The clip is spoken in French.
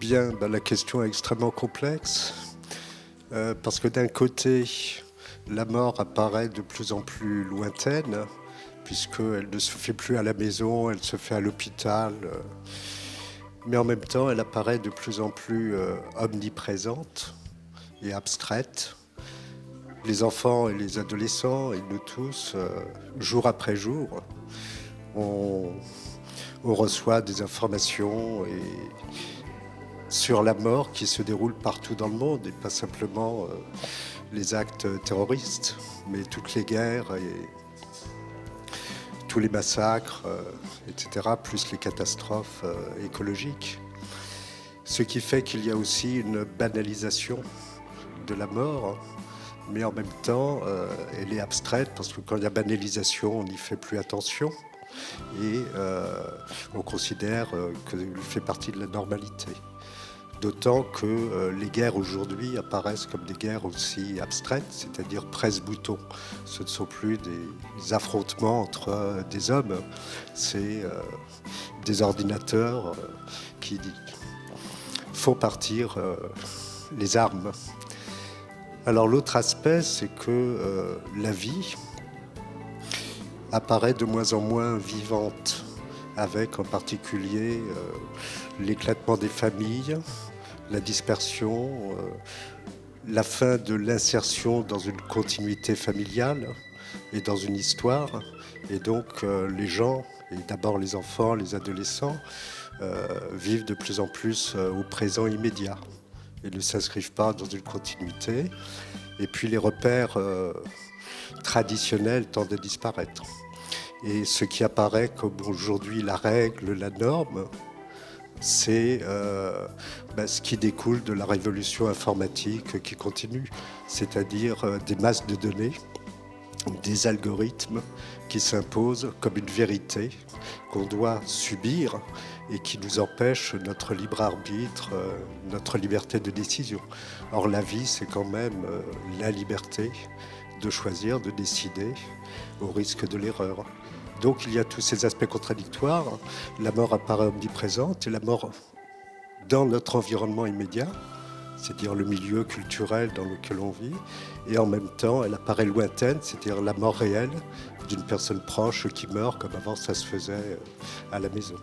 Bien, la question est extrêmement complexe parce que d'un côté, la mort apparaît de plus en plus lointaine puisqu'elle ne se fait plus à la maison, elle se fait à l'hôpital, mais en même temps, elle apparaît de plus en plus omniprésente et abstraite. Les enfants et les adolescents, et nous tous, jour après jour, on, on reçoit des informations sur la mort qui se déroule partout dans le monde, et pas simplement les actes terroristes, mais toutes les guerres et tous les massacres, etc., plus les catastrophes écologiques. Ce qui fait qu'il y a aussi une banalisation de la mort, mais en même temps, elle est abstraite, parce que quand il y a banalisation, on n'y fait plus attention, et on considère qu'elle fait partie de la normalité. D'autant que les guerres aujourd'hui apparaissent comme des guerres aussi abstraites, c'est-à-dire presse-bouton. Ce ne sont plus des affrontements entre des hommes, c'est des ordinateurs qui font partir les armes. Alors l'autre aspect, c'est que la vie apparaît de moins en moins vivante, avec en particulier l'éclatement des familles, la dispersion, la fin de l'insertion dans une continuité familiale et dans une histoire. Et donc les gens, et d'abord les enfants, les adolescents, vivent de plus en plus au présent immédiat et ne s'inscrivent pas dans une continuité. Et puis les repères traditionnels tendent à disparaître. Et ce qui apparaît comme aujourd'hui la règle, la norme, c'est ce qui découle de la révolution informatique qui continue, c'est-à-dire des masses de données, des algorithmes qui s'imposent comme une vérité qu'on doit subir et qui nous empêche notre libre arbitre, notre liberté de décision. Or la vie, c'est quand même la liberté de choisir, de décider, au risque de l'erreur. Donc il y a tous ces aspects contradictoires. La mort apparaît omniprésente, et la mort dans notre environnement immédiat, c'est-à-dire le milieu culturel dans lequel on vit, et en même temps elle apparaît lointaine, c'est-à-dire la mort réelle d'une personne proche qui meurt comme avant ça se faisait à la maison.